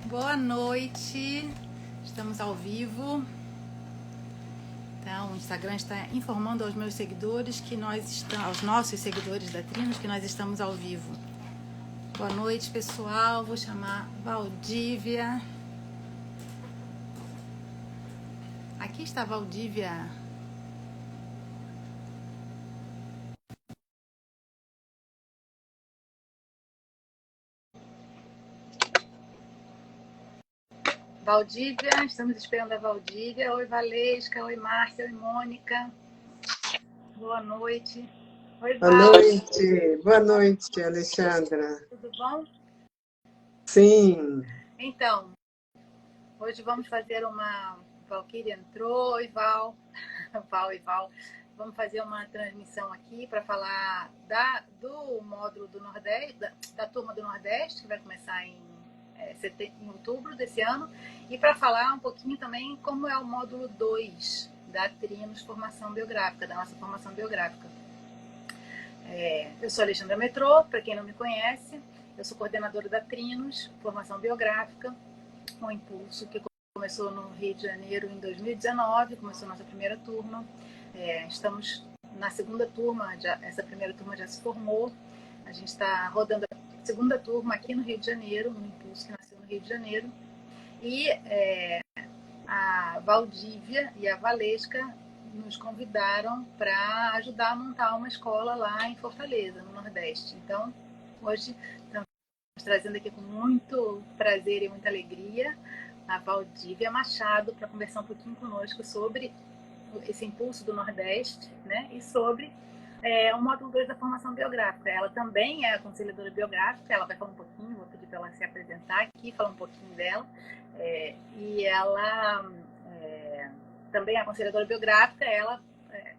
Boa noite, estamos ao vivo. Então, o Instagram está informando aos meus seguidores que aos nossos seguidores da Trinos, que nós estamos ao vivo. Boa noite, pessoal. Vou chamar Valdívia. Aqui está a Valdívia. Valdívia, estamos esperando a Valdívia. Oi, Valesca. Oi, Márcia. Oi, Mônica. Boa noite. Oi, Val. Boa noite, Alexandra. Tudo bom? Sim. Então, hoje vamos fazer uma... Valquíria entrou. Oi, Val. Val. Vamos fazer uma transmissão aqui para falar do módulo do Nordeste, da turma do Nordeste, que vai começar em outubro desse ano, e para falar um pouquinho também como é o módulo 2 da Trinos Formação Biográfica, da nossa formação biográfica. Eu sou Alexandra Metrô, para quem não me conhece, eu sou coordenadora da Trinos Formação Biográfica, um impulso que começou no Rio de Janeiro em 2019, começou a nossa primeira turma. Estamos na segunda turma, essa primeira turma já se formou, a gente está rodando a segunda turma aqui no Rio de Janeiro, um impulso que nasceu no Rio de Janeiro, e a Valdívia e a Valesca nos convidaram para ajudar a montar uma escola lá em Fortaleza, no Nordeste. Então, hoje estamos trazendo aqui com muito prazer e muita alegria a Valdívia Machado para conversar um pouquinho conosco sobre esse impulso do Nordeste, né? E sobre o módulo 2 da formação biográfica. Ela também é aconselhadora biográfica, ela vai falar um pouquinho, vou pedir para ela se apresentar aqui, falar um pouquinho dela. E ela também é aconselhadora biográfica,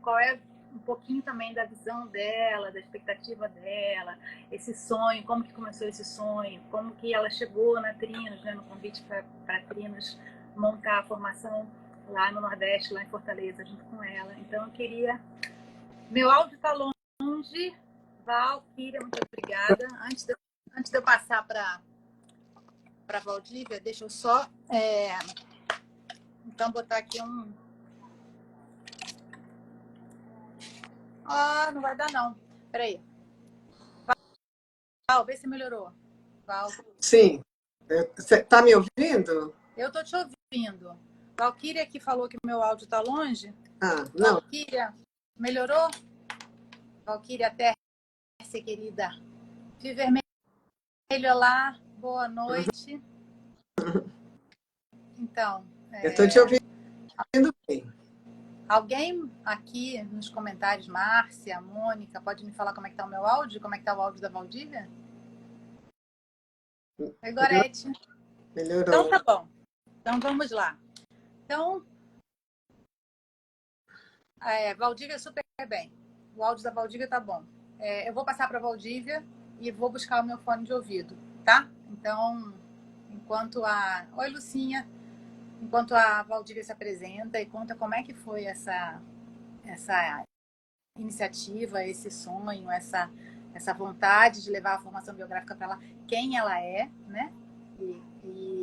qual é um pouquinho também da visão dela, da expectativa dela, esse sonho, como que começou esse sonho, como que ela chegou na Trinos, né, no convite para a Trinos montar a formação lá no Nordeste, lá em Fortaleza, junto com ela. Então, eu queria... Meu áudio está longe. Valquíria, muito obrigada. Antes de eu passar para a Valdívia, deixa eu só... Então, botar aqui um... não vai dar, não. Peraí. Val, vê se melhorou. Val. Sim. Você está me ouvindo? Eu estou te ouvindo. Valquíria que falou que o meu áudio está longe. Não. Valquíria, melhorou? Valquíria Tércia, querida. Fio Vermelho, olá. Boa noite. Então... Eu estou te ouvindo bem. Alguém aqui nos comentários, Márcia, Mônica, pode me falar como é que está o meu áudio? Como é que está o áudio da Valdívia? Oi, Gorete. Melhorou. Então tá bom. Então vamos lá. Então, Valdívia super bem. O áudio da Valdívia tá bom. Eu vou passar para a Valdívia e vou buscar o meu fone de ouvido, tá? Então, enquanto a... Oi, Lucinha. Enquanto a Valdívia se apresenta e conta como é que foi essa iniciativa, esse sonho, essa vontade de levar a formação biográfica para lá, quem ela é, né? E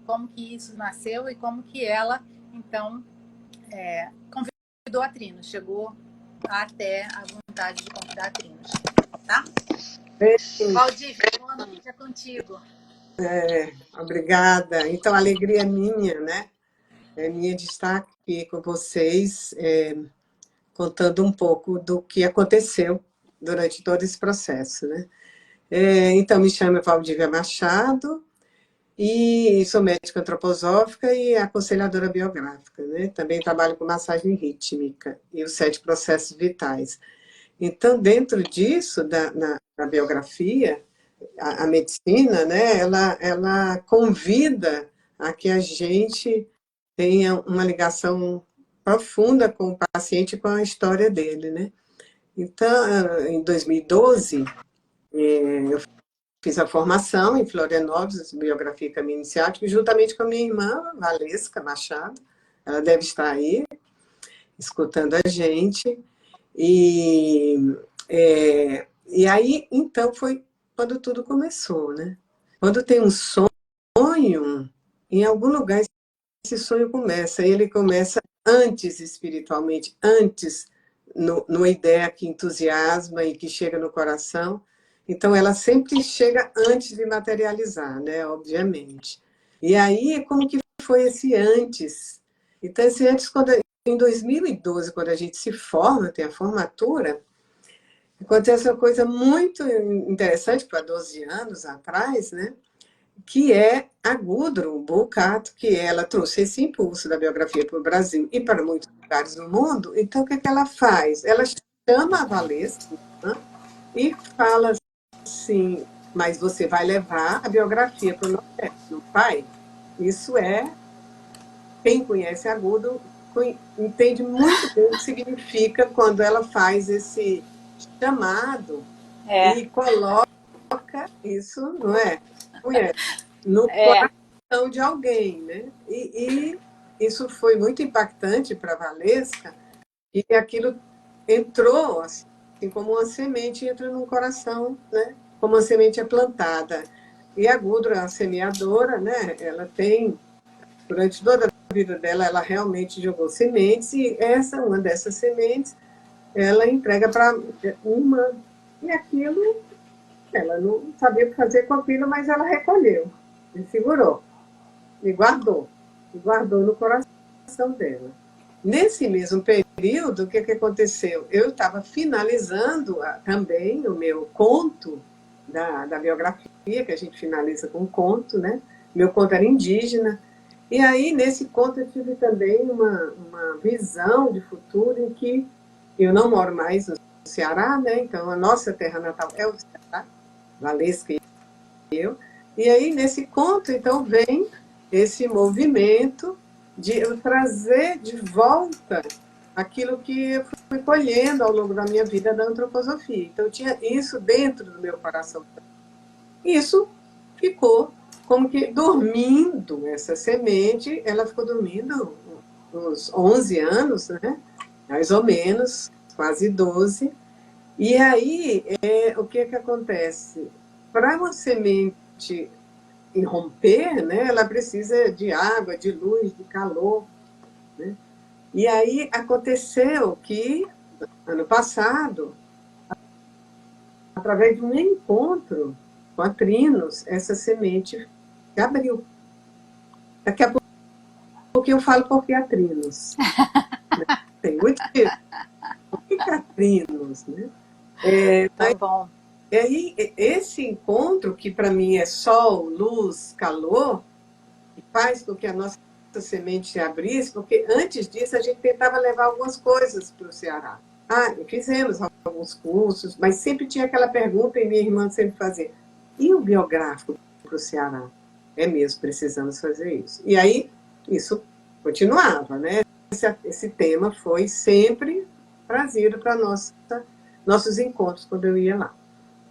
como que isso nasceu e como que ela, então, convidou a Trinos, chegou até a vontade de convidar a Trinos, tá? Valdívia, boa noite, é contigo. Obrigada. Então, a alegria é minha, né? É minha de estar aqui com vocês, contando um pouco do que aconteceu durante todo esse processo, né? Então, me chamo Valdívia Machado e sou médica antroposófica e aconselhadora biográfica, né? Também trabalho com massagem rítmica e os 7 processos vitais. Então, dentro disso, na biografia, a medicina, né, ela convida a que a gente tenha uma ligação profunda com o paciente e com a história dele, né? Então, em 2012, eu fiz a formação em Florianópolis, biografia e caminho iniciático, juntamente com a minha irmã, Valesca Machado. Ela deve estar aí, escutando a gente. E aí, então, foi quando tudo começou, né? Quando tem um sonho, em algum lugar esse sonho começa, e ele começa antes espiritualmente, antes numa ideia que entusiasma e que chega no coração. Então, ela sempre chega antes de materializar, né? Obviamente. E aí, como que foi esse antes? Então, esse antes, em 2012, quando a gente se forma, tem a formatura, acontece uma coisa muito interessante, para 12 anos atrás, né? Que é a Gudrun Burkhardt, que ela trouxe esse impulso da biografia para o Brasil e para muitos lugares do mundo. Então, o que é que ela faz? Ela chama a Valesca, né, e fala assim, mas você vai levar a biografia para o Nordeste, não vai? Isso é, quem conhece a Gudrun entende muito bem o que significa quando ela faz esse chamado e coloca isso, não é? No coração de alguém, né? E isso foi muito impactante para a Valesca, e aquilo entrou, assim como uma semente entra no coração, né? Como uma semente é plantada. E a Gudrun, a semeadora, né? Ela tem, durante toda a vida dela, ela realmente jogou sementes, e uma dessas sementes, ela entrega para uma, e aquilo, ela não sabia o que fazer com aquilo, mas ela recolheu e segurou. E guardou no coração dela. Nesse mesmo período, o que aconteceu? Eu estava finalizando também o meu conto da biografia, que a gente finaliza com um conto, né? Meu conto era indígena. E aí, nesse conto, eu tive também uma visão de futuro em que eu não moro mais no Ceará, né? Então, a nossa terra natal é o Ceará, Valesca e eu. E aí, nesse conto, então, vem esse movimento de eu trazer de volta aquilo que eu fui colhendo ao longo da minha vida da antroposofia. Então, tinha isso dentro do meu coração. Isso ficou como que dormindo, essa semente, ela ficou dormindo uns 11 anos, né? Mais ou menos, quase 12. E aí, o que acontece? Para uma semente romper, né, ela precisa de água, de luz, de calor, né? E aí aconteceu que, ano passado, através de um encontro com a Trinos, essa semente abriu. Daqui a pouco eu falo por que a Trinos. Né? Tem muito por que a Trinos, né? Tá bom. E aí, esse encontro, que para mim é sol, luz, calor, faz com que a nossa semente se abrisse, porque antes disso a gente tentava levar algumas coisas para o Ceará. Fizemos alguns cursos, mas sempre tinha aquela pergunta, e minha irmã sempre fazia, e o biográfico para o Ceará? É mesmo, precisamos fazer isso. E aí, isso continuava, né? Esse tema foi sempre trazido para nossos encontros, quando eu ia lá.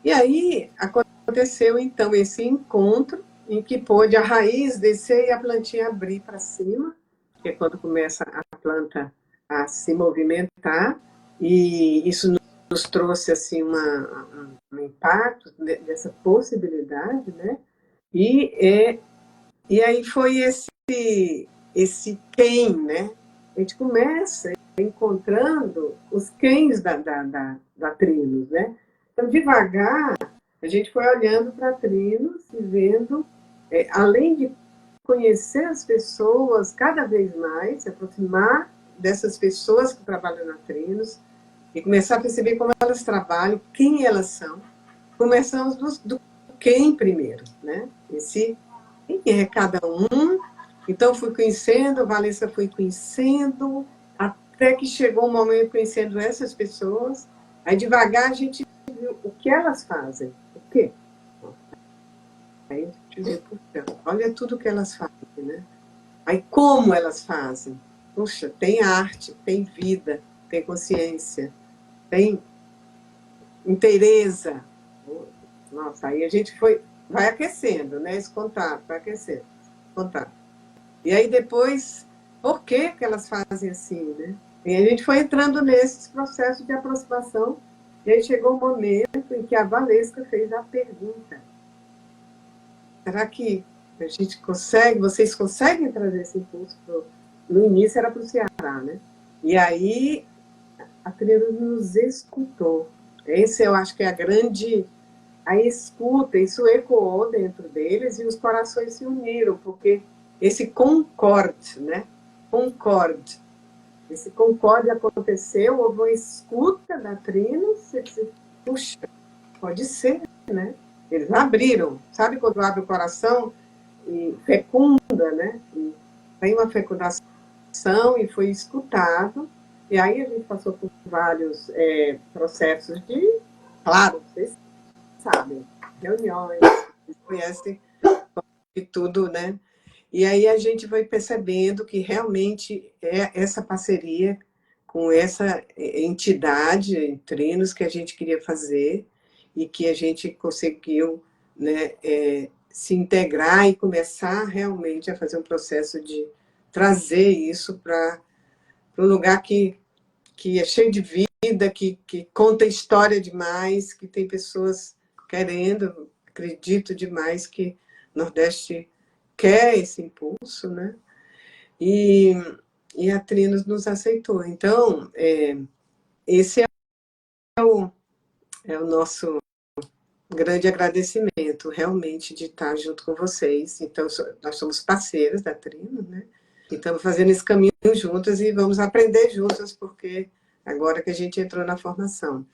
E aí, aconteceu, então, esse encontro, em que pôde a raiz descer e a plantinha abrir para cima, que é quando começa a planta a se movimentar, e isso nos trouxe assim, um impacto dessa possibilidade, né? E aí foi esse quem, né? A gente começa encontrando os quens da Trinos, né? Então, devagar, a gente foi olhando para Trinos e vendo, além de conhecer as pessoas cada vez mais, se aproximar dessas pessoas que trabalham na Trinos e começar a perceber como elas trabalham, quem elas são. Começamos do quem primeiro, né? Quem é cada um. Então, fui conhecendo, a Valesca foi conhecendo, até que chegou o momento conhecendo essas pessoas. Aí, devagar, a gente viu o que elas fazem. O quê? Aí a gente vê, olha tudo que elas fazem, né? Aí, como elas fazem? Puxa, tem arte, tem vida, tem consciência, tem inteireza. Nossa, aí a gente vai aquecendo, né? Esse contato, vai aquecendo. Contato. E aí depois, por que elas fazem assim, né? E a gente foi entrando nesses processos de aproximação, e aí chegou o momento em que a Valesca fez a pergunta: será que A gente consegue, vocês conseguem trazer esse impulso no início era para o Ceará, né? E aí a Trinos nos escutou. Esse eu acho que é a escuta, isso ecoou dentro deles e os corações se uniram, porque esse concorde, né? Concorde. Esse concorde aconteceu, houve uma escuta da Trinos, e disse, puxa, pode ser, né? Eles abriram. Sabe quando abre o coração e fecunda, né? E tem uma fecundação e foi escutado. E aí a gente passou por vários processos de, claro, vocês sabem, reuniões, vocês conhecem de tudo, né? E aí a gente foi percebendo que realmente é essa parceria com essa entidade, Trinos, que a gente queria fazer e que a gente conseguiu, né, se integrar e começar realmente a fazer um processo de trazer isso para um lugar que é cheio de vida, que conta história demais, que tem pessoas querendo, acredito demais que Nordeste quer esse impulso, né? E, e a Trinos nos aceitou. Então, esse é o nosso grande agradecimento, realmente, de estar junto com vocês. Então, nós somos parceiros da Trinos, né? E estamos fazendo esse caminho juntas e vamos aprender juntas, porque agora que a gente entrou na formação.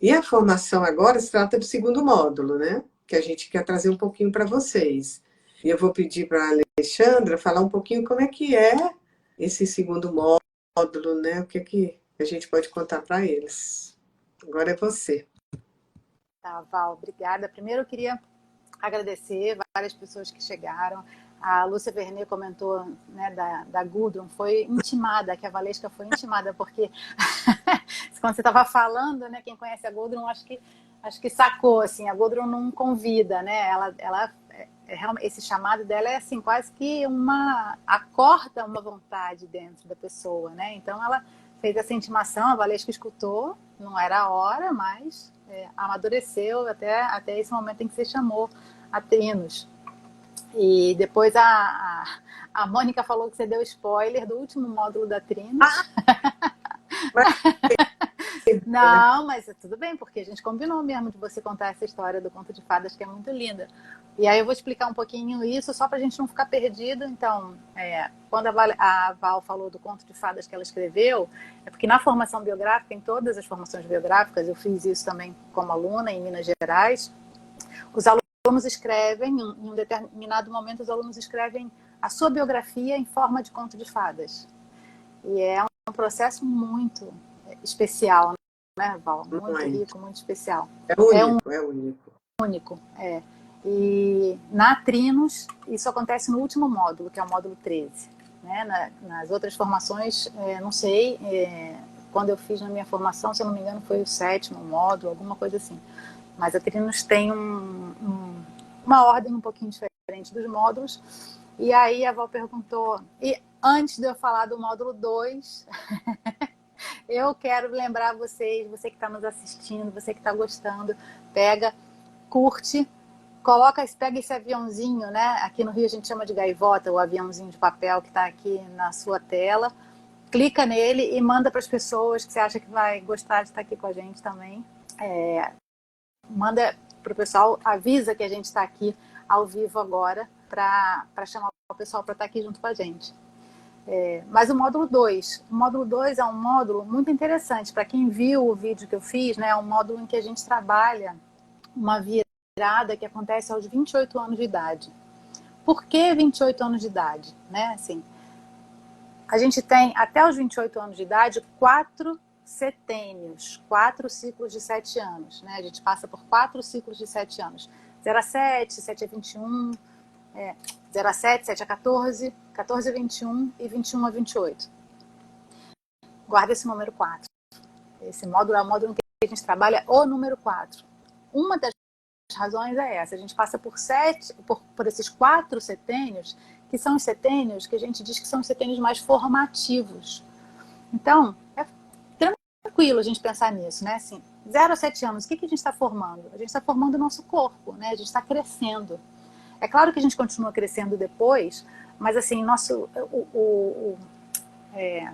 E a formação agora se trata do segundo módulo, né? Que a gente quer trazer um pouquinho para vocês. E eu vou pedir para a Alexandra falar um pouquinho como é que é esse segundo módulo, né? O que é que a gente pode contar para eles. Agora é você. Tá, Val, obrigada. Primeiro eu queria agradecer várias pessoas que chegaram. A Lúcia Vernet comentou, né, da Gudrun, foi intimada, que a Valesca foi intimada, porque quando você estava falando, né, quem conhece a Gudrun, acho que sacou, assim, a Gudrun não convida, né, esse chamado dela é assim, quase que acorda uma vontade dentro da pessoa, né, então ela fez essa intimação, a Valesca escutou, não era a hora, mas amadureceu até esse momento em que você chamou a Trinos. E depois a Mônica falou que você deu spoiler do último módulo da Trinos. Não, mas tudo bem, porque a gente combinou mesmo de você contar essa história do conto de fadas, que é muito linda. E aí eu vou explicar um pouquinho isso, só para a gente não ficar perdido. Então, quando a Val falou do conto de fadas que ela escreveu, é porque na formação biográfica, em todas as formações biográficas, eu fiz isso também como aluna em Minas Gerais, os alunos escrevem, em um determinado momento, os alunos escrevem a sua biografia em forma de conto de fadas. E é um processo muito especial, né, Val? Muito rico, muito especial. É único. Único, é. E na Trinos, isso acontece no último módulo, que é o módulo 13. Né? Nas outras formações, não sei, quando eu fiz na minha formação, se eu não me engano, foi o 7º módulo, alguma coisa assim. Mas a Trinos tem uma ordem um pouquinho diferente dos módulos. E aí a Val perguntou, e antes de eu falar do módulo 2, eu quero lembrar vocês, você que está nos assistindo, você que está gostando, curte, pega esse aviãozinho, né? Aqui no Rio a gente chama de gaivota, o aviãozinho de papel que está aqui na sua tela. Clica nele e manda para as pessoas que você acha que vai gostar de estar aqui com a gente também. Manda para o pessoal, avisa que a gente está aqui ao vivo agora para chamar o pessoal para estar aqui junto com a gente. Mas o módulo 2 é um módulo muito interessante. Para quem viu o vídeo que eu fiz, né, é um módulo em que a gente trabalha uma virada que acontece aos 28 anos de idade. Por que 28 anos de idade? Né? Assim, a gente tem, até os 28 anos de idade, 4 setênios, 4 ciclos de 7 anos. Né? A gente passa por 4 ciclos de 7 anos. 0 a 7, 7 a 21, 0 a 7, 7 a 14, 14 a 21 e 21 a 28. Guarda esse número 4. Esse módulo é o módulo em que a gente trabalha o número 4. Uma das razões é essa. A gente passa por esses 4 setênios, que são os setênios que a gente diz que são os setênios mais formativos. Então, é tranquilo a gente pensar nisso, né? Assim, 0 a 7 anos, o que a gente está formando? A gente está formando o nosso corpo, né? A gente está crescendo. É claro que a gente continua crescendo depois, mas assim,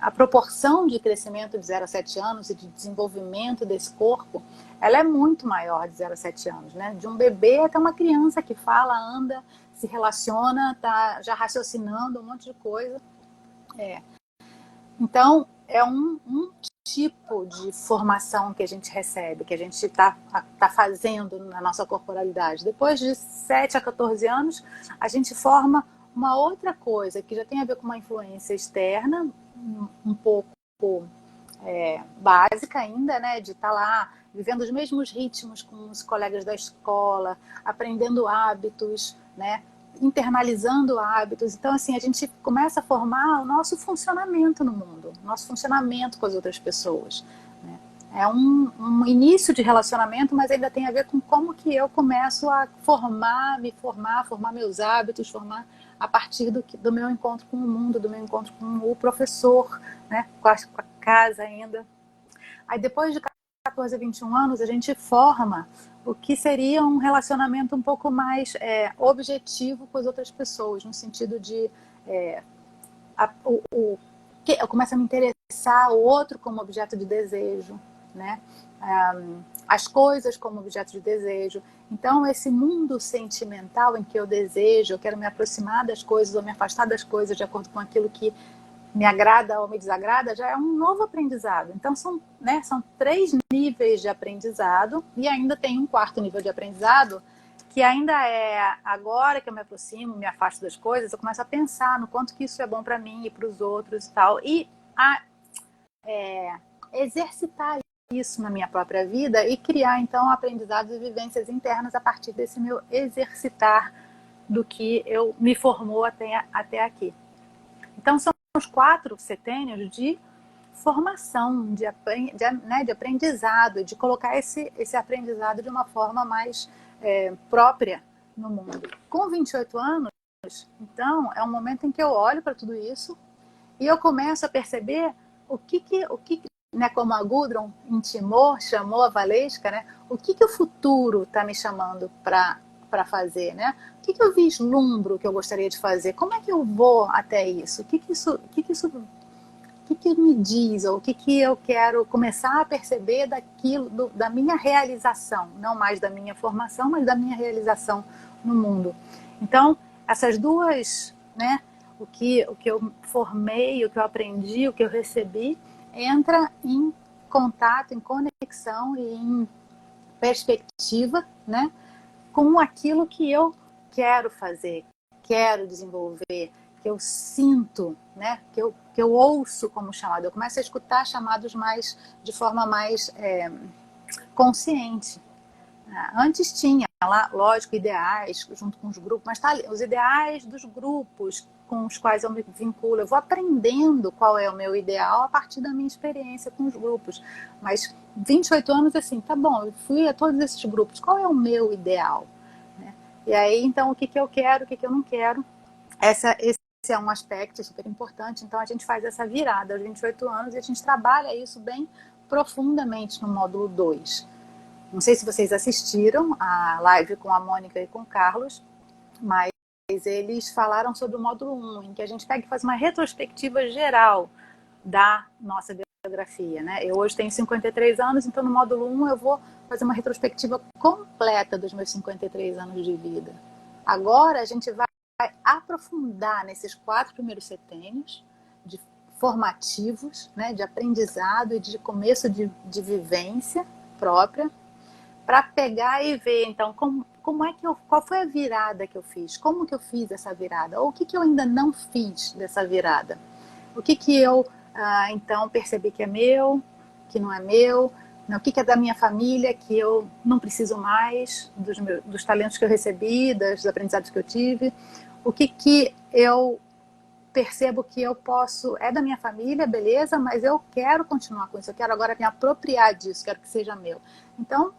a proporção de crescimento de 0 a 7 anos e de desenvolvimento desse corpo, ela é muito maior de 0 a 7 anos, né? De um bebê até uma criança que fala, anda, se relaciona, está já raciocinando um monte de coisa. Então, é um tipo de formação que a gente recebe, que a gente está fazendo na nossa corporalidade. Depois de 7 a 14 anos, a gente forma uma outra coisa, que já tem a ver com uma influência externa, um pouco básica ainda, né? De estar lá, vivendo os mesmos ritmos com os colegas da escola, aprendendo hábitos, né? Internalizando hábitos. Então, assim, a gente começa a formar o nosso funcionamento no mundo, nosso funcionamento com as outras pessoas, né? É um início de relacionamento, mas ainda tem a ver com como que eu começo a formar meus hábitos, formar a partir do meu encontro com o mundo, do meu encontro com o professor, né? Com a casa ainda. Aí depois de 14 a 21 anos, a gente forma o que seria um relacionamento um pouco mais objetivo com as outras pessoas, no sentido de eu começo a me interessar o outro como objeto de desejo, né? As coisas como objeto de desejo. Então, esse mundo sentimental em que eu desejo, eu quero me aproximar das coisas ou me afastar das coisas de acordo com aquilo que me agrada ou me desagrada, já é um novo aprendizado. Então, são 3 níveis de aprendizado e ainda tem um 4º nível de aprendizado que ainda é agora que eu me aproximo, me afasto das coisas, eu começo a pensar no quanto que isso é bom para mim e para os outros e tal. E exercitar isso na minha própria vida e criar, então, aprendizados e vivências internas a partir desse meu exercitar do que eu me formou até aqui. Então, são os 4 setênios de formação, de aprendizado, de colocar esse aprendizado de uma forma mais própria no mundo. Com 28 anos, então, é um momento em que eu olho para tudo isso e eu começo a perceber o que né, como a Gudrun chamou a Valesca, né, o que o futuro está me chamando para fazer, né? O que eu vislumbro que eu gostaria de fazer? Como é que eu vou até isso? O que me diz, ou o que eu quero começar a perceber daquilo, da minha realização, não mais da minha formação, mas da minha realização no mundo. Então, essas duas, né, o que eu formei, o que eu aprendi, o que eu recebi, entra em contato, em conexão e em perspectiva, né, com aquilo que eu quero fazer, quero desenvolver, que eu sinto, né? Que eu ouço como chamado. Eu começo a escutar chamados de forma mais consciente. Antes tinha lá, lógico, ideais junto com os grupos, mas tá ali, os ideais dos grupos com os quais eu me vinculo. Eu vou aprendendo qual é o meu ideal a partir da minha experiência com os grupos. Mas 28 anos, assim, tá bom, eu fui a todos esses grupos. Qual é o meu ideal? E aí, então, o que eu quero, o que eu não quero. Esse é um aspecto super importante. Então, a gente faz essa virada aos 28 anos e a gente trabalha isso bem profundamente no módulo 2. Não sei se vocês assistiram a live com a Mônica e com o Carlos, mas eles falaram sobre o módulo 1, em que a gente pega e faz uma retrospectiva geral da nossa biografia, né? Eu hoje tenho 53 anos, então no módulo 1 eu vou fazer uma retrospectiva completa dos meus 53 anos de vida. Agora a gente vai aprofundar nesses 4 primeiros setênios de formativos, né, de aprendizado e de começo de vivência própria, para pegar e ver, então, qual foi a virada que eu fiz? Como que eu fiz essa virada? Ou o que eu ainda não fiz dessa virada? O que eu, então, percebi que é meu, que não é meu? O que é da minha família, que eu não preciso mais, dos talentos que eu recebi, dos aprendizados que eu tive? O que eu percebo que eu posso, é da minha família, beleza, mas eu quero continuar com isso, eu quero agora me apropriar disso, quero que seja meu. Então,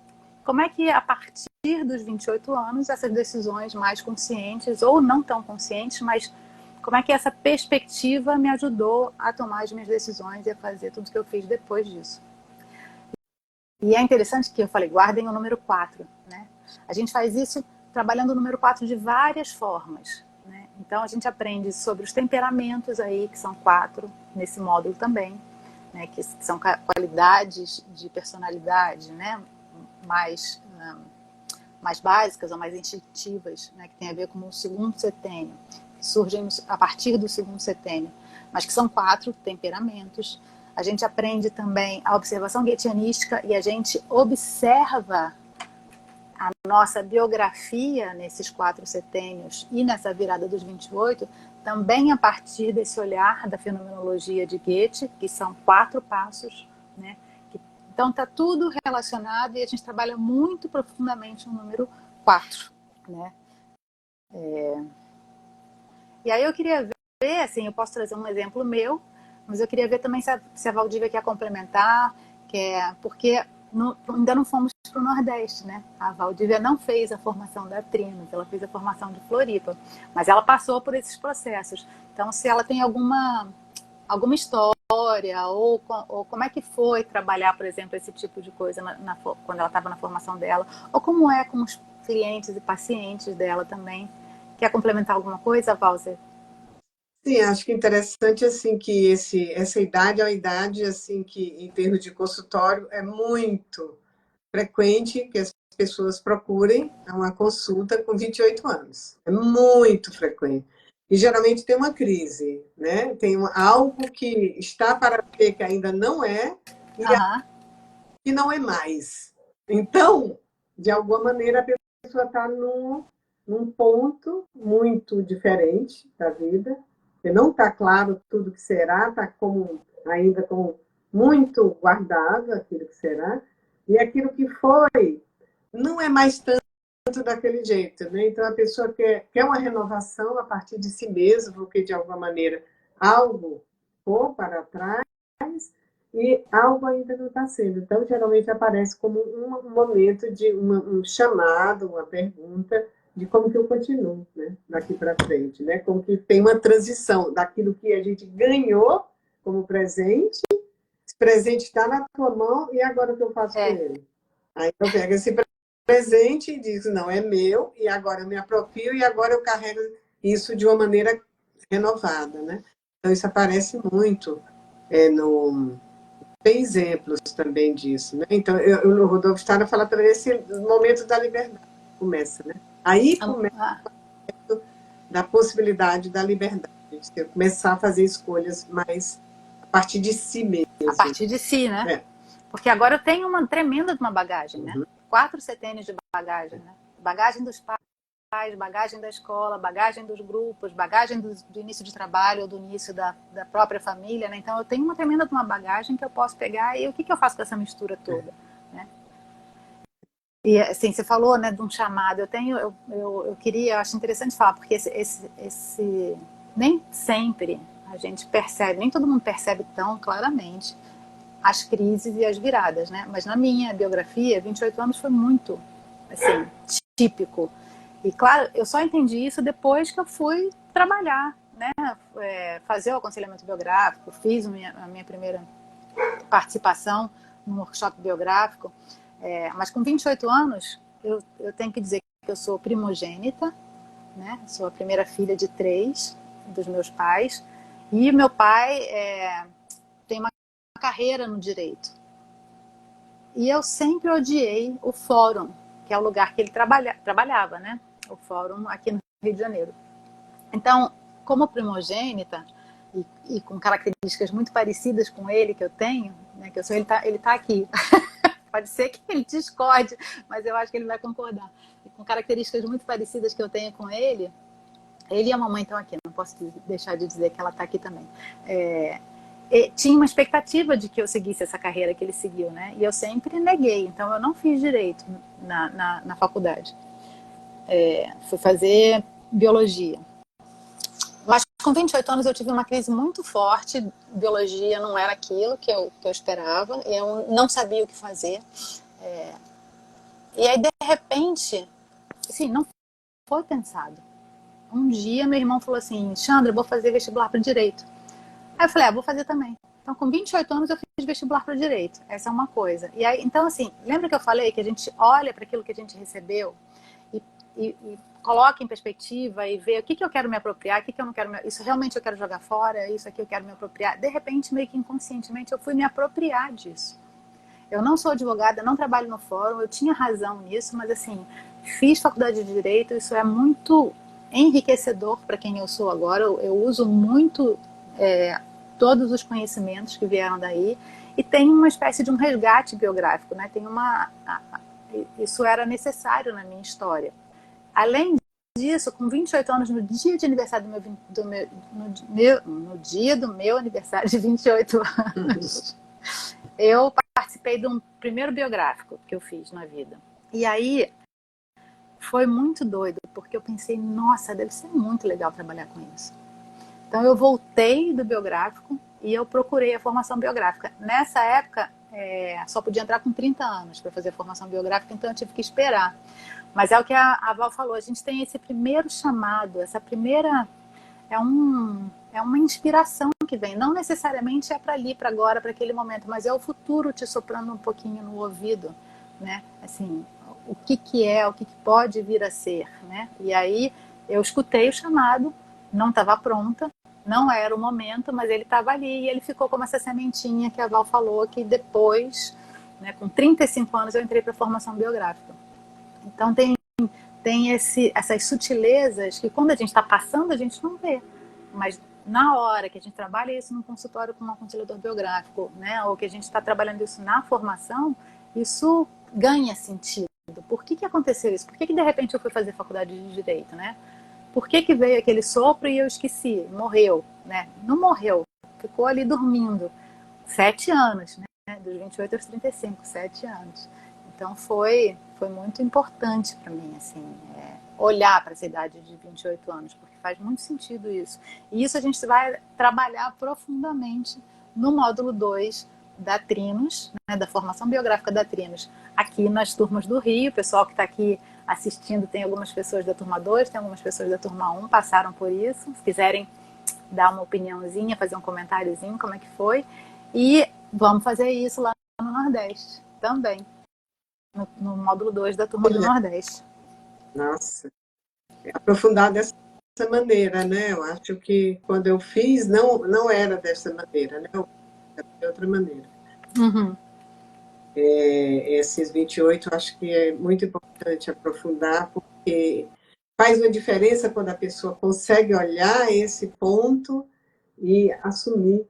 como é que a partir dos 28 anos, essas decisões mais conscientes, ou não tão conscientes, mas como é que essa perspectiva me ajudou a tomar as minhas decisões e a fazer tudo que eu fiz depois disso? E é interessante que eu falei, guardem o número 4, né? A gente faz isso trabalhando o número 4 de várias formas, né? Então, a gente aprende sobre os temperamentos aí, que são 4, nesse módulo também, né? Que são qualidades de personalidade, né? Mais básicas ou mais instintivas, né? Que tem a ver com o segundo setênio, que surgem a partir do segundo setênio, mas que são 4 temperamentos. A gente aprende também a observação goetheanística e a gente observa a nossa biografia nesses 4 setênios e nessa virada dos 28, também a partir desse olhar da fenomenologia de Goethe, que são 4 passos, né? Então está tudo relacionado e a gente trabalha muito profundamente o número 4, né? E aí eu queria ver, assim, eu posso trazer um exemplo meu, mas eu queria ver também se a Valdívia quer complementar, porque ainda não fomos para o Nordeste, né? A Valdívia não fez a formação da Trinos, ela fez a formação de Floripa, mas ela passou por esses processos. Então, se ela tem alguma história, ou como é que foi trabalhar, por exemplo, esse tipo de coisa quando ela estava na formação dela, ou como é com os clientes e pacientes dela também. Quer complementar alguma coisa, Valser? Sim, acho que interessante assim que essa idade é uma idade assim que em termos de consultório é muito frequente que as pessoas procurem uma consulta com 28 anos. É muito frequente. E geralmente tem uma crise, né? Tem algo que está para ser que ainda não é e Aham. que não é mais. Então, de alguma maneira, a pessoa está num ponto muito diferente da vida, que não está claro tudo que será, está ainda como muito guardado aquilo que será, e aquilo que foi não é mais tanto daquele jeito, né? Então a pessoa quer uma renovação a partir de si mesma, porque de alguma maneira algo ficou para trás e algo ainda não está sendo. Então geralmente aparece como um momento de um chamado, uma pergunta de como que eu continuo, né? Daqui para frente, né? Como que tem uma transição daquilo que a gente ganhou como presente. Esse presente está na tua mão e agora o que eu faço com ele? Aí eu pego esse presente e digo, não, é meu, e agora eu me aproprio e agora eu carrego isso de uma maneira renovada, né? Então isso aparece muito tem exemplos também disso, né? Então o Rodolfo estava a falar também desse momento da liberdade, começa, né? Aí começa da possibilidade da liberdade, de você começar a fazer escolhas mais a partir de si mesmo. A partir de si, né? É. Porque agora eu tenho uma tremenda de uma bagagem, né? 4 setênios de bagagem, né? Bagagem dos pais, bagagem da escola, bagagem dos grupos, bagagem do início de trabalho ou do início da própria família, né? Então eu tenho uma tremenda de uma bagagem que eu posso pegar e o que eu faço com essa mistura toda, né? E assim, você falou, né, de um chamado. Eu acho interessante falar, porque nem sempre a gente percebe, nem todo mundo percebe tão claramente as crises e as viradas, né? Mas na minha biografia, 28 anos foi muito, assim, típico. E claro, eu só entendi isso depois que eu fui trabalhar, né? Fazer o aconselhamento biográfico, fiz a minha primeira participação num workshop biográfico. Mas com 28 anos, eu tenho que dizer que eu sou primogênita, né? Sou a primeira filha de 3 dos meus pais. E meu pai tem uma carreira no direito. E eu sempre odiei o fórum, que é o lugar que ele trabalhava, né? O fórum aqui no Rio de Janeiro. Então, como primogênita, e com características muito parecidas com ele que eu tenho, né? Que eu sou, ele tá aqui. Pode ser que ele discorde, mas eu acho que ele vai concordar. E com características muito parecidas que eu tenho com ele e a mamãe estão aqui, não posso deixar de dizer que ela está aqui também. Tinha uma expectativa de que eu seguisse essa carreira que ele seguiu, né? E eu sempre neguei, então eu não fiz direito na faculdade. Fui fazer biologia. Mas com 28 anos eu tive uma crise muito forte, biologia não era aquilo que eu esperava, eu não sabia o que fazer. E aí, de repente, assim, não foi pensado. Um dia meu irmão falou assim, Chandra, eu vou fazer vestibular para Direito. Aí eu falei, vou fazer também. Então, com 28 anos, eu fiz vestibular para Direito. Essa é uma coisa. E aí, então, assim, lembra que eu falei que a gente olha para aquilo que a gente recebeu e coloca em perspectiva e vê o que eu quero me apropriar, o que eu não quero, isso realmente eu quero jogar fora, isso aqui eu quero me apropriar. De repente, meio que inconscientemente, eu fui me apropriar disso. Eu não sou advogada, não trabalho no fórum, eu tinha razão nisso, mas assim, fiz faculdade de Direito, isso é muito enriquecedor para quem eu sou agora, eu uso muito todos os conhecimentos que vieram daí, e tem uma espécie de um resgate biográfico, né? Isso era necessário na minha história. Além disso, com 28 anos, no dia de aniversário no dia do meu aniversário de 28 anos, eu participei de um primeiro biográfico que eu fiz na vida. E aí foi muito doido, porque eu pensei, nossa, deve ser muito legal trabalhar com isso. Então eu voltei do biográfico e eu procurei a formação biográfica. Nessa época, só podia entrar com 30 anos para fazer a formação biográfica, então eu tive que esperar. Mas é o que a Val falou, a gente tem esse primeiro chamado, essa primeira... É uma inspiração que vem. Não necessariamente é para ali, para agora, para aquele momento, mas é o futuro te soprando um pouquinho no ouvido, né? Assim, o que pode vir a ser, né? E aí eu escutei o chamado, não estava pronta, não era o momento, mas ele estava ali e ele ficou como essa sementinha que a Val falou, que depois, né, com 35 anos, eu entrei para a formação biográfica. Então tem essas sutilezas que quando a gente está passando, a gente não vê. Mas na hora que a gente trabalha isso num consultório com um aconselhador biográfico, né, ou que a gente está trabalhando isso na formação, isso ganha sentido. Por que aconteceu isso? Por que de repente eu fui fazer faculdade de Direito, né? Por que veio aquele sopro e eu esqueci? Morreu, né? Não morreu, ficou ali dormindo. 7 anos, né? Dos 28 aos 35, 7 anos. Então foi muito importante para mim, assim, olhar para essa idade de 28 anos, porque faz muito sentido isso. E isso a gente vai trabalhar profundamente no módulo 2 da Trinos, né, da formação biográfica da Trinos, aqui nas turmas do Rio. O pessoal que está aqui assistindo, tem algumas pessoas da turma 2, tem algumas pessoas da turma 1, passaram por isso. Se quiserem dar uma opiniãozinha, fazer um comentáriozinho, como é que foi. E vamos fazer isso lá no Nordeste também. No módulo 2 da turma do Nordeste. Nossa, aprofundar dessa maneira, né? Eu acho que quando eu fiz, não era dessa maneira, né? Era de outra maneira. Uhum. Esses 28, eu acho que é muito importante aprofundar, porque faz uma diferença quando a pessoa consegue olhar esse ponto e assumir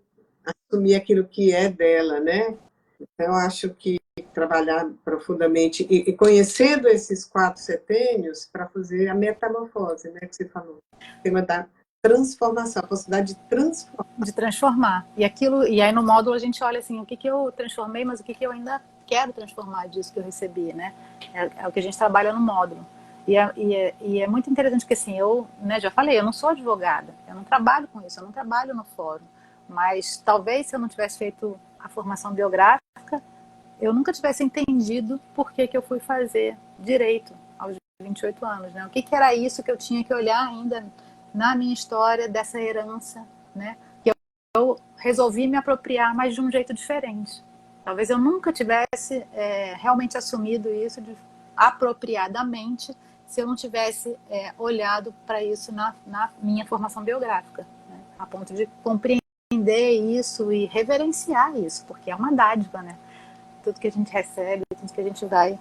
aquilo que é dela, né? Então, eu acho que trabalhar profundamente e conhecendo esses 4 setênios para fazer a metamorfose, né, que você falou. O tema da transformação, a possibilidade de transformar. De transformar. E aí no módulo a gente olha assim, o que eu transformei, mas o que eu ainda quero transformar disso que eu recebi, né? É o que a gente trabalha no módulo. E é muito interessante porque assim, eu, né, já falei, eu não sou advogada, eu não trabalho com isso, eu não trabalho no fórum. Mas talvez se eu não tivesse feito a formação biográfica, eu nunca tivesse entendido por que eu fui fazer direito aos 28 anos, né? O que era isso que eu tinha que olhar ainda na minha história dessa herança, né? Que eu resolvi me apropriar, mas de um jeito diferente. Talvez eu nunca tivesse realmente assumido isso apropriadamente se eu não tivesse olhado para isso na minha formação biográfica, né? A ponto de compreender isso e reverenciar isso, porque é uma dádiva, né? Tudo que a gente recebe, tudo que a gente vai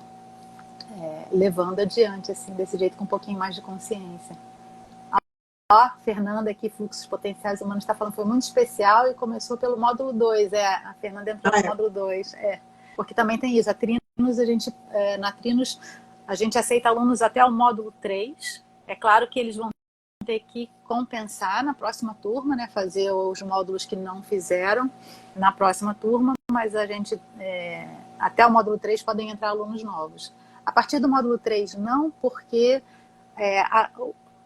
levando adiante, assim, desse jeito, com um pouquinho mais de consciência. Ó, Fernanda aqui, Fluxos Potenciais Humanos, está falando, foi muito especial e começou pelo módulo 2. A Fernanda entrou no módulo 2. Porque também tem isso, a Trinos, na Trinos, a gente aceita alunos até o módulo 3. É claro que eles vão ter que compensar na próxima turma, né, fazer os módulos que não fizeram na próxima turma, mas a gente, até o módulo 3 podem entrar alunos novos. A partir do módulo 3 não, porque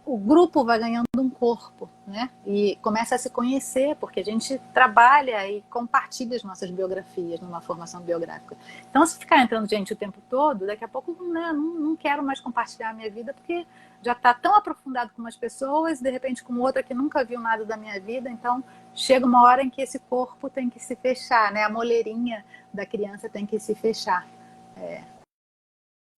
o grupo vai ganhando um corpo, né? E começa a se conhecer, porque a gente trabalha e compartilha as nossas biografias numa formação biográfica. Então, se ficar entrando gente o tempo todo, daqui a pouco, né, não quero mais compartilhar a minha vida, porque já está tão aprofundado com umas pessoas, de repente com outra que nunca viu nada da minha vida. Então, chega uma hora em que esse corpo tem que se fechar, né? A moleirinha da criança tem que se fechar.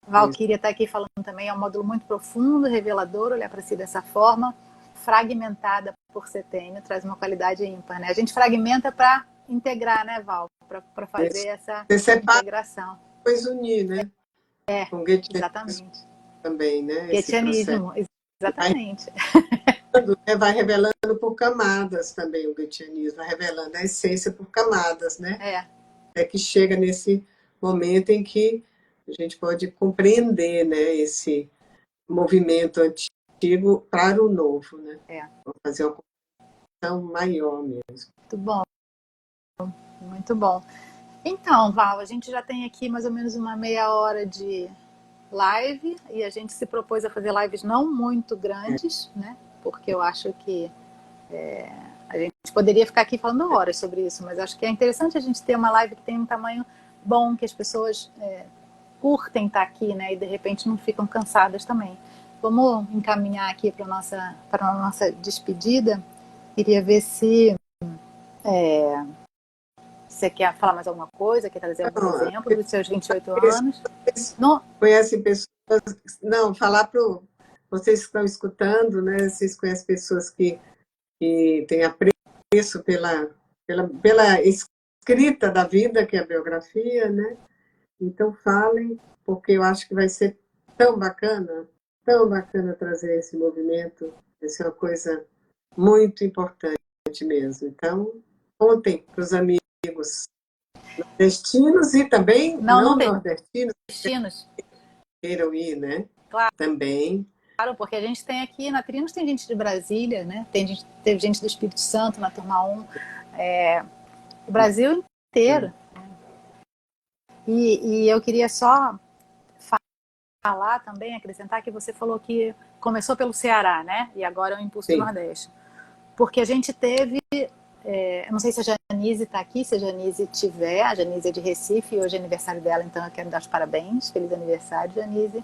Valquíria está aqui falando também, é um módulo muito profundo, revelador, olhar para si dessa forma, fragmentada por setênio, traz uma qualidade ímpar, né? A gente fragmenta para integrar, né, Val? Para fazer essa Você separa, integração. depois unir, né? É, Com Goetheanismo exatamente. também, né? Esse processo. Goetheanismo, exatamente. Vai revelando por camadas também o Goetheanismo, vai revelando a essência por camadas, né? É. É que chega nesse momento em que a gente pode compreender, né, esse movimento antigo para o novo, né? É. Vou fazer uma conexão maior mesmo. Muito bom, muito bom. Então, Val, a gente já tem aqui mais ou menos uma meia hora de live e a gente se propôs a fazer lives não muito grandes, né? Porque eu acho que a gente poderia ficar aqui falando horas sobre isso, mas acho que é interessante a gente ter uma live que tem um tamanho bom, que as pessoas curtem estar aqui, né? E de repente não ficam cansadas também. Vamos encaminhar aqui para a nossa despedida. Queria ver se você quer falar mais alguma coisa, quer trazer algum Não, exemplo dos seus 28 anos. Não, conhecem pessoas. Não, falar para vocês que estão escutando, né? Vocês conhecem pessoas que têm apreço pela escrita da vida, que é a biografia, né? Então falem, porque eu acho que vai ser tão bacana trazer esse movimento, vai ser uma coisa muito importante mesmo. Então, contem para os amigos nordestinos e também não não tem nordestinos destinos. que queiram ir, né? Claro, Também. porque a gente tem aqui na Trinos tem gente de Brasília, né? Teve gente do Espírito Santo na turma 1, o Brasil inteiro. E eu queria só falar também, acrescentar que você falou que começou pelo Ceará, né? E agora é o Impulso do Sim. Nordeste. Porque a gente teve, eu não sei se a Janise está aqui, se a Janise tiver, a Janise é de Recife, hoje é aniversário dela, então eu quero dar os parabéns, feliz aniversário, Janise.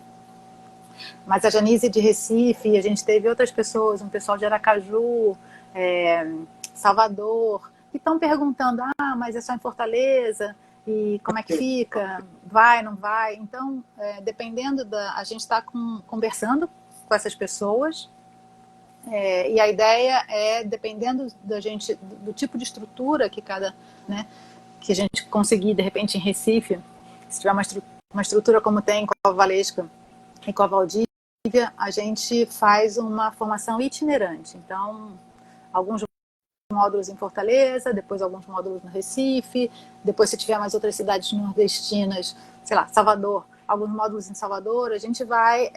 Mas a Janise de Recife, a gente teve outras pessoas, um pessoal de Aracaju, Salvador, que estão perguntando, mas é só em Fortaleza? E como é que fica? Vai, não vai? Então, dependendo a gente está conversando com essas pessoas, e a ideia é, dependendo da gente, do tipo de estrutura que né, que a gente conseguir, de repente, em Recife, se tiver uma estrutura como tem com a Valesca e com a Valdívia, a gente faz uma formação itinerante. Então, alguns módulos em Fortaleza, depois alguns módulos no Recife, depois se tiver mais outras cidades nordestinas, sei lá, Salvador, alguns módulos em Salvador, a gente vai,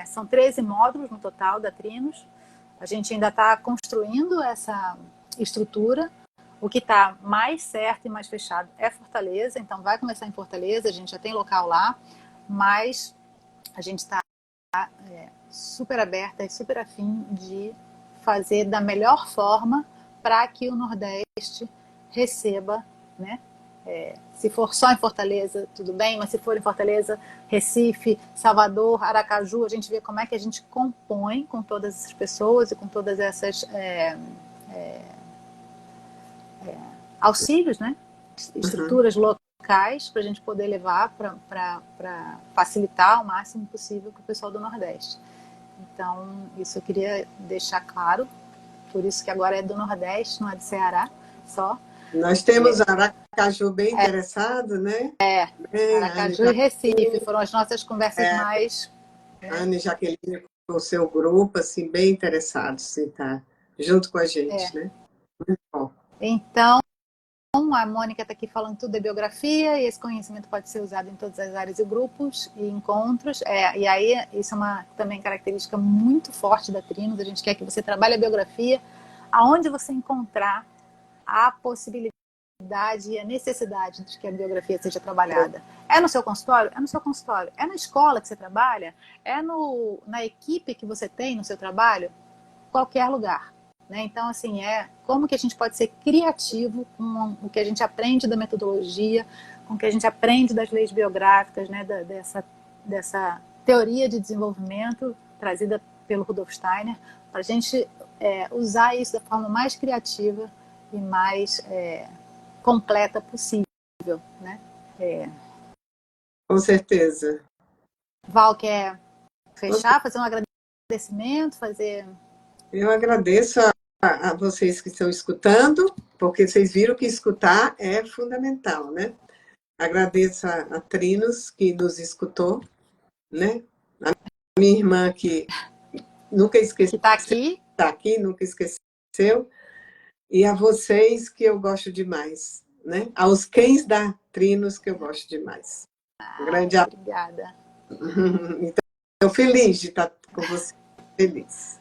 são 13 módulos no total da Trinos, a gente ainda está construindo essa estrutura, o que está mais certo e mais fechado é Fortaleza, então vai começar em Fortaleza, a gente já tem local lá, mas a gente está super aberta e super afim de fazer da melhor forma para que o Nordeste receba, né? Se for só em Fortaleza, tudo bem, mas se for em Fortaleza, Recife, Salvador, Aracaju, a gente vê como é que a gente compõe com todas essas pessoas e com todas essas auxílios, né? Estruturas locais para a gente poder levar para facilitar ao máximo possível para o pessoal do Nordeste. Então, isso eu queria deixar claro, por isso que agora é do Nordeste, não é do Ceará só. Nós temos Aracaju bem interessado, né? Aracaju e Recife foram as nossas conversas mais... Ana e Jaqueline com o seu grupo, assim, bem interessados em estar junto com a gente, né? Muito bom. Então, a Mônica está aqui falando tudo da biografia e esse conhecimento pode ser usado em todas as áreas e grupos e encontros. E aí, isso é uma também característica muito forte da Trinos. A gente quer que você trabalhe a biografia aonde você encontrar a possibilidade e a necessidade de que a biografia seja trabalhada. É no seu consultório? É no seu consultório. É na escola que você trabalha? É na equipe que você tem no seu trabalho? Qualquer lugar. Né? Então, assim, como que a gente pode ser criativo com o que a gente aprende da metodologia, com o que a gente aprende das leis biográficas, né? dessa teoria de desenvolvimento trazida pelo Rudolf Steiner, para a gente usar isso da forma mais criativa e mais completa possível. Né? Com certeza. Val, quer fechar, fazer um agradecimento, fazer... Eu agradeço a vocês que estão escutando, porque vocês viram que escutar é fundamental, né? Agradeço a Trinos, que nos escutou, né? A minha irmã, que nunca esqueceu, Que está aqui. está aqui, nunca esqueceu. E a vocês, que eu gosto demais, né? Aos cães da Trinos, que eu gosto demais. Um grande abraço. Obrigada. Então, estou feliz de estar com você. Feliz.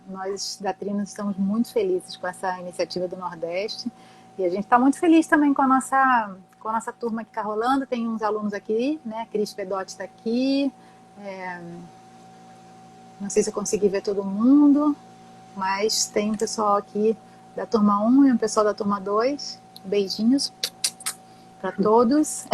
Nós da Trinos estamos muito felizes com essa iniciativa do Nordeste e a gente está muito feliz também com a nossa turma que está rolando. Tem uns alunos aqui, né? Cris Pedotti está aqui. Não sei se eu consegui ver todo mundo, mas tem um pessoal aqui da turma 1 e um pessoal da turma 2. Beijinhos para todos.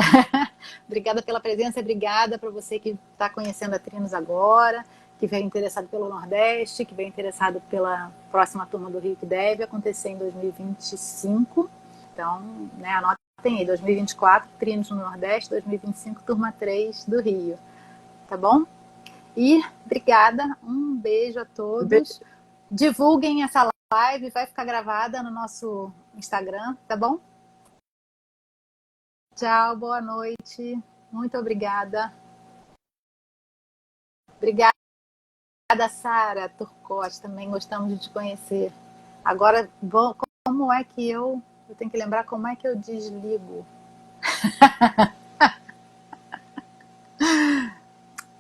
Obrigada pela presença, obrigada para você que está conhecendo a Trinos agora, que veio interessado pelo Nordeste, que veio interessado pela próxima turma do Rio, que deve acontecer em 2025. Então, né, anotem aí, 2024, Trinos no Nordeste, 2025, turma 3 do Rio. Tá bom? E obrigada, um beijo a todos. Divulguem essa live, vai ficar gravada no nosso Instagram, tá bom? Tchau, boa noite. Muito obrigada. Obrigada, Sara Turcotte, também gostamos de te conhecer. Agora, como é que eu tenho que lembrar como é que eu desligo.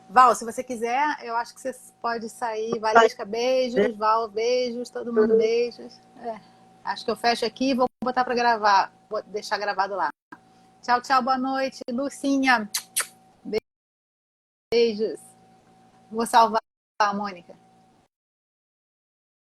Val, se você quiser, eu acho que você pode sair. Valesca, beijos. Val, beijos. Todo mundo, beijos. Acho que eu fecho aqui e vou botar para gravar. Vou deixar gravado lá. Tchau, tchau, boa noite. Lucinha, beijos. Vou salvar a Mônica.